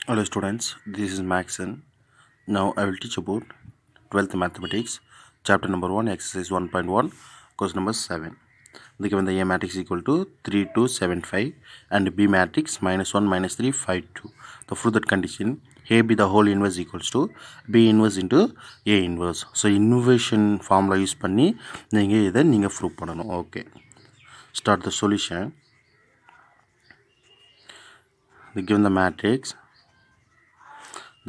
Hello students, this is Maxon. Now I will teach about 12th mathematics, chapter number 1, exercise 1.1, question number 7. The given the A matrix equal to 3, 2, 7, 5 and B matrix minus 1, minus 3, 5, 2. The prove that condition A B the whole inverse equals to B inverse into A inverse. So inversion formula use பண்ணி நீங்கள் இதை நீங்கள் prove பண்ணணும். Okay. Start the solution. The given the matrix.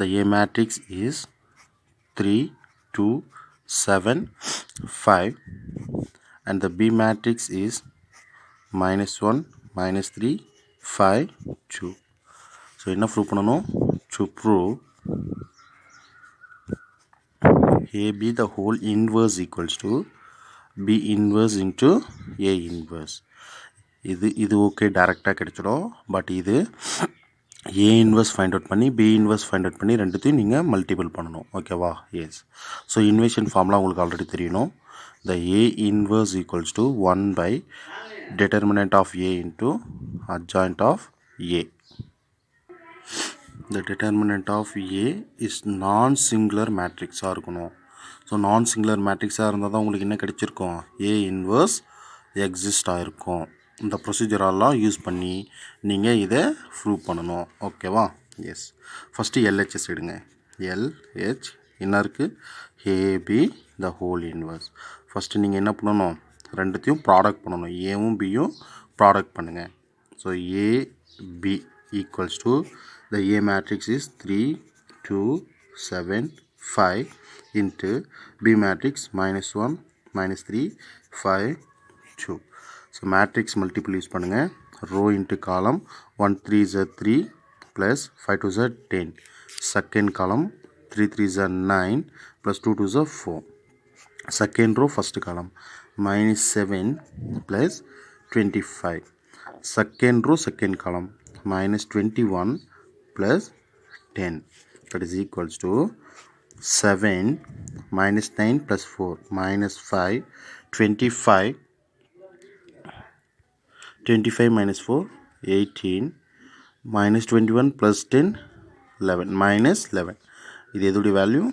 The A matrix is 3, 2, 7, 5 and the B matrix is minus 1, minus 3, 5, 2. So, என்ன prove பண்ணணும்? To prove AB the whole inverse equals to B inverse into A inverse. இது okay டைரெக்டாக கிடைச்சிடும். But இது A inverse find out பண்ணி B inverse find out பண்ணி ரெண்டுத்தையும் நீங்கள் மல்டிபிள் பண்ணணும். ஓகேவா? எஸ். ஸோ இன்வெர்ஷன் ஃபார்ம்லாம் உங்களுக்கு ஆல்ரெடி தெரியணும். The A inverse equals to 1 by determinant of A into adjoint of A. The determinant of A is non-singular matrixாக இருக்கணும். So நான்-சிங்குலர் மேட்ரிக்ஸாக இருந்தால் தான் உங்களுக்கு என்ன கிடைச்சிருக்கும்? A inverse எக்ஸிஸ்ட் ஆகிருக்கும். இந்த ப்ரொசீஜரெல்லாம் யூஸ் பண்ணி நீங்கள் இதை ப்ரூவ் பண்ணணும். ஓகேவா? எஸ். ஃபஸ்ட்டு எல்ஹெச்எஸ் எடுங்க. எல்ஹெச் என்ன இருக்குது? AB the whole inverse. First நீங்கள் என்ன பண்ணணும்? ரெண்டுத்தையும் ப்ராடக்ட் பண்ணணும். ஏவும் பியும் ப்ராடக்ட் பண்ணுங்கள். So AB equals to the A matrix is 3, 2, 7, 5 into B matrix minus 1, minus 3, 5, 2. So matrix multiple use பண்ணுங்க. Row into column 1 3 is 3 plus 5 2 is 10. Second column 3 3 is 9 plus 2 2 is 4. Second row first column minus 7 plus 25. Second row second column minus 21 plus 10. That is equals to 7 minus 9 plus 4 minus 5 25 minus 4 18 minus 21 plus 10 11 minus 11. இது எதுடைய value?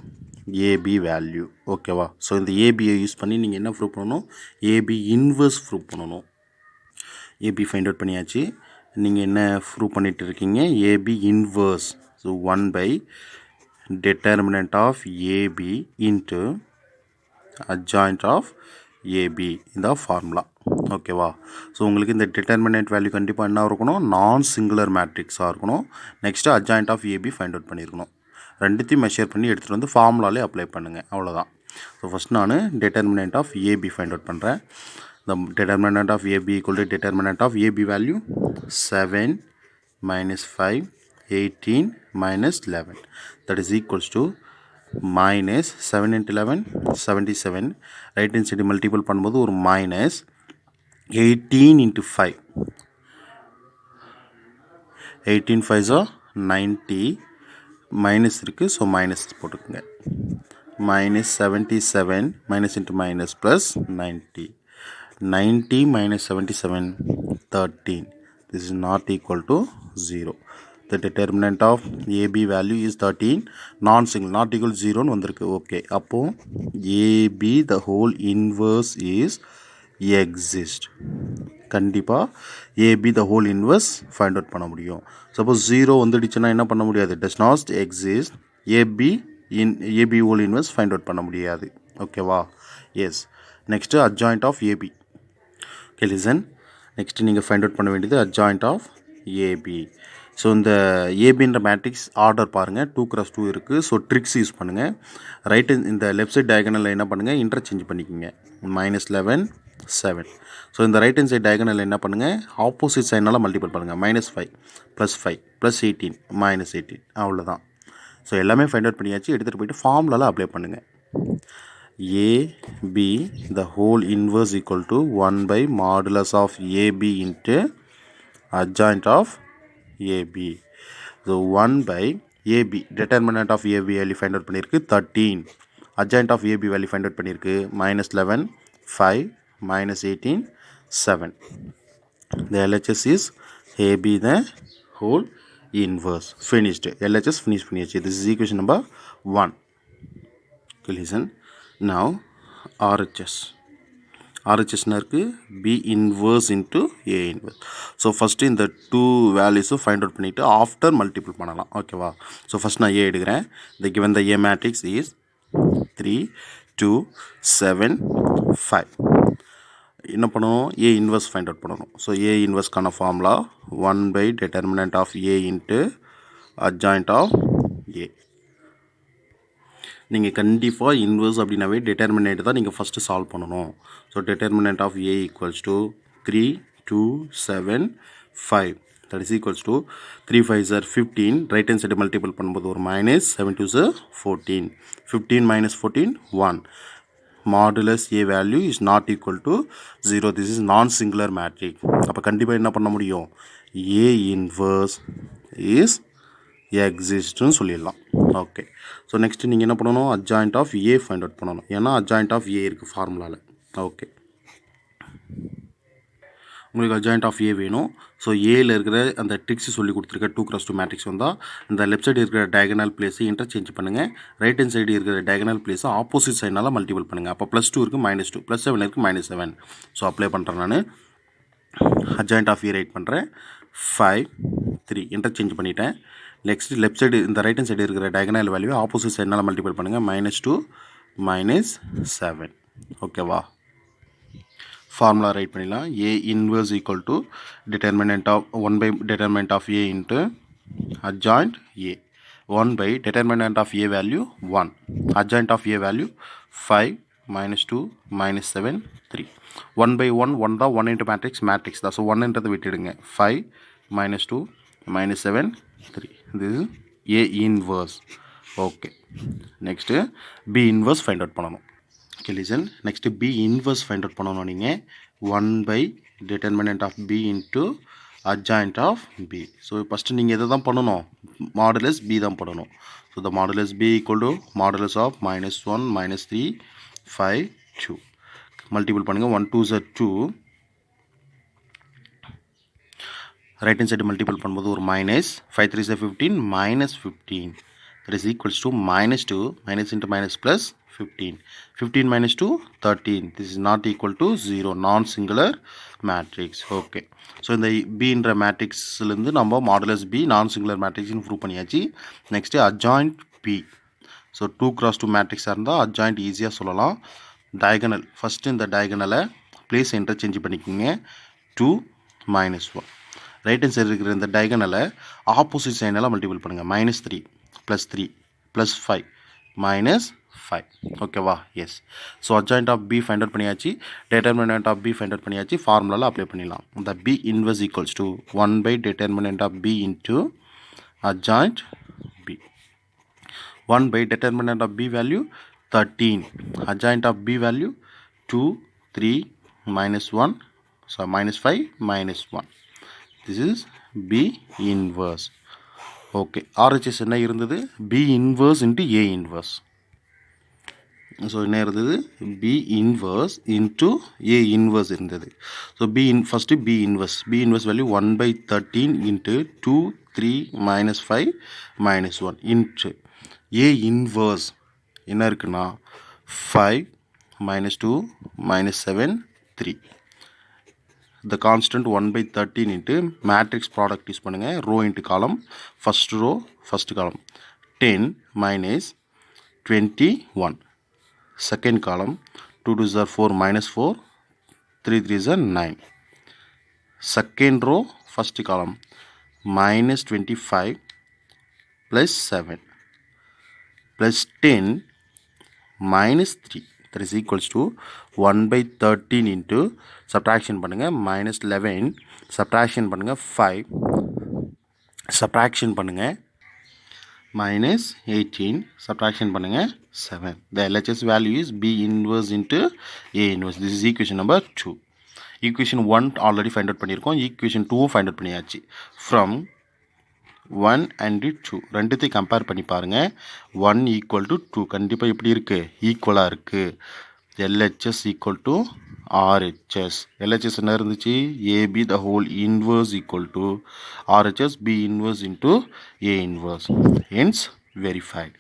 AB value. ஓகேவா? So இந்த ஏபியை use பண்ணி நீங்கள் என்ன prove பண்ணணும்? AB inverse prove பண்ணணும். ஏபி ஃபைண்ட் அவுட் பண்ணியாச்சு. நீங்கள் என்ன ப்ரூவ் பண்ணிட்டு இருக்கீங்க? AB inverse. So 1 by determinant of AB into adjoint of AB இந்த ஃபார்முலா. ஓகேவா? ஸோ உங்களுக்கு இந்த டிட்டர்மினன்ட் வேல்யூ கண்டிப்பாக என்ன இருக்கணும்? நான் சிங்குலர் மேட்ரிக்ஸாக இருக்கணும். Next adjoint of AB find out பண்ணியிருக்கணும். ரெண்டுத்தையும் மெஷர் பண்ணி எடுத்துகிட்டு வந்து ஃபார்முலாலே அப்ளை பண்ணுங்கள். அவ்வளோதான். ஸோ ஃபஸ்ட் நான் determinant of AB find out பண்ணுறேன். The determinant of AB equal to determinant of AB value 7 minus 5 18 minus 11. That is equals to minus 7 into 11 77. Right hand side multiple பண்ணும்போது ஒரு minus 18 into 5 18 5 90 minus இருக்குது. So minus போட்டுக்குங்க. minus 77 minus into minus plus 90 90 minus 77 13. This is not equal to 0. The determinant of AB value is 13. Non-single not equal to 0 வந்திருக்கு. Okay. அப்போ AB the whole inverse is exist. கண்டிப்பாக AB the whole inverse find out பண்ண முடியும். Suppose 0 வந்துடுச்சுன்னா என்ன பண்ண முடியாது? does not exist. AB whole inverse find out பண்ண முடியாது. ஓகேவா? Yes. Next adjoint of AB. Okay, listen. Next நீங்கள் ஃபைண்ட் அவுட் பண்ண வேண்டியது adjoint of AB. ஸோ இந்த ஏபின்ற மேட்ரிக்ஸ் ஆர்டர் பாருங்கள். 2x2 இருக்குது. ஸோ ட்ரிக்ஸ் யூஸ் பண்ணுங்கள். ரைட்டு இந்த லெஃப்ட் சைட் டயகனலில் என்ன பண்ணுங்கள்? இன்டர்சேஞ்ச் பண்ணிக்கோங்க. minus 11 7. ஸோ இந்த ரைட் ஹேண்ட் சைட் டயகனலில் என்ன பண்ணுங்கள்? ஆப்போசிட் சைனால் மல்டிபிள் பண்ணுங்கள். minus 5 plus 5 plus 18 minus 18. அவ்வளோதான். ஸோ எல்லாமே ஃபைண்ட் அவுட் பண்ணியாச்சு. எடுத்துகிட்டு போயிட்டு ஃபார்முலாவில் அப்ளை பண்ணுங்கள். AB the whole inverse equal to 1 by modulus of AB into adjoint of AB. So 1 by AB determinant of AB value find out பண்ணியிருக்கு 13. adjoint of AB value find out பண்ணியிருக்கு minus 11 5 minus 18 7. The LHS is AB the whole inverse. Finished. LHS finished. This is equation number 1. Okay, listen. Now RHS. RHS இருக்கு B inverse into A inverse. So first இந்த 2 values find out பண்ணிட்டு after multiple பண்ணலாம். ஓகேவா? So first நான் A எடுக்கிறேன். The given the A matrix is 3, 2, 7, 5. என்ன பண்ணணும்? A inverse find out பண்ணணும். So A inverse கான formula 1 by determinant of A into adjoint of A. நீங்கள் கண்டிப்பாக இன்வர்ஸ் அப்படின்னாவே டிட்டர்மினேட் தான் நீங்கள் ஃபஸ்ட்டு சால்வ் பண்ணணும். So determinant of A equals to 3, 2, 7, 5. That is equals to 3 5s are 15. Right hand side multiple பண்ணும்போது ஒரு minus 7 2s are 14. 15 minus 14 1. Modulus A value is not equal to 0. This is non-singular matrix. அப்போ கண்டிப்பாக என்ன பண்ண முடியும்? A inverse is existன்னு சொல்லிடலாம். Okay. So next நீங்கள் என்ன பண்ணணும்? Adjoint of A find out பண்ணணும். ஏன்னா அட்ஜாயிண்ட் ஆஃப் ஏ இருக்குது ஃபார்முலாவில். ஓகே. உங்களுக்கு அட்ஜாயிண்ட் ஆஃப் ஏ வேணும். ஸோ ஏயில் இருக்கிற அந்த ட்ரிக்ஸ் சொல்லி கொடுத்துருக்க 2x2 மேட்ரிக்ஸ் வந்தால் இந்த லெஃப்ட் சைடு இருக்கிற டயகனல் பிளேஸை இன்டர்சேஞ்ச் பண்ணுங்கள். ரைட் ஹேண்ட் சைடு இருக்கிற டயகனல் பிளேஸை ஆப்போசிட் சைட்னால் மல்டிபிள் பண்ணுங்கள். அப்போ +2 இருக்குது -2, +7 இருக்குது -7. ஸோ அப்ளை பண்ணுறேன் நான். அட்ஜாயிண்ட் ஆஃப் ஏ ரைட் பண்ணுறேன். 5, 3 இன்டர்சேஞ்ச் பண்ணிட்டேன். நெக்ஸ்ட் லெஃப்ட் சைடு இந்த ரைட் ஹேண்ட் சைடு இருக்கிற டயகனல் வேல்யூ ஆப்போசிட் சைட்னால் மல்டிபிள் பண்ணுங்கள். -2, -7. ஓகேவா? ஃபார்முலா ரைட் பண்ணிடலாம். A inverse equal to determinant of 1 by determinant of A into adjoint A. 1 by determinant of A value 1. Adjoint of A value 5, -2, -7, 3. 1 by 1 1 தான் 1 into matrix தான். So 1ன்றதை விட்டுடுங்க. 5, -2, -7, 3. This is A inverse. Okay. Next B inverse find out பண்ணணும். Okay listen. Next B inverse find out பண்ணணும். நீங்கள் 1 by determinant of B into adjoint of B. So first நீங்கள் எதை தான் பண்ணணும்? மாடுலஸ் B தான் பண்ணணும். So the modulus B equal to modulus of -1, -3, 5, 2. Multiple பண்ணுங்கள். 1 2s are 2. Right hand side multiple பண்ணும்போது ஒரு -5 3s are 15, -15. That is equals to -2, minus into minus plus 15. 15 minus 2, 13. This is not equal to 0. Non-singular matrix. Okay. So இந்த B என்ற மேட்ரிக்ஸ்லேருந்து நம்ம modulus B non-singular matrixன்னு prove பண்ணியாச்சு. Next adjoint B. So 2x2 மேட்ரிக்ஸாக இருந்தால் adjoint ஈஸியாக சொல்லலாம். Diagonal first இந்த டயகனலை place interchange பண்ணிக்கோங்க. 2, -1. ரைட் ஹேண்ட் சைடு இருக்கிற இந்த டயகனலை ஆப்போசிட் சைனால் மல்டிபிள் பண்ணுங்கள். -3, +3, +5, -5. ஓகேவா? Yes. So adjoint of B find out பண்ணியாச்சு. Determinant of B find out பண்ணியாச்சு. ஃபார்முலாவில் அப்ளை பண்ணிடலாம். இந்த B inverse equals to 1 by determinant of B into adjoint B. 1 by determinant of B value 13. Adjoint of B value 2, 3, -1. So -5, -1. This is B inverse. Okay. RHS என்ன இருந்தது? B inverse into A inverse. So என்ன இருந்தது? B inverse into A inverse இருந்தது. So first B inverse value 1 by 13 into 2, 3, -5, -1 into A inverse என்ன இருக்குன்னா 5, -2, -7, 3. The constant 1 by 13 into matrix product use பண்ணுங்கள். row into column. first row first column 10 minus 21. second column 2 2s are 4 -4, 3 3s are 9. second row first column -25 plus 7 plus 10 minus 3. That is equals to 1 by 13 into subtraction பண்ணுங்க -11 subtraction பண்ணுங்க 5 subtraction பண்ணுங்க -18 subtraction பண்ணுங்க 7. The LHS value is B inverse into A inverse. This is equation number 2. equation 1 already find out பண்ணியிருக்கோம். equation 2 find out பண்ணியாச்சு. From 1 and 2 ரெண்டுத்தையும் compare பண்ணி பாருங்கள். 1 equal to 2 கண்டிப்பாக எப்படி இருக்குது? ஈக்குவலாக இருக்குது. LHS equal to RHS. LHS என்ன இருந்துச்சு? AB the whole inverse equal to RHS B inverse into A inverse. Hence verified.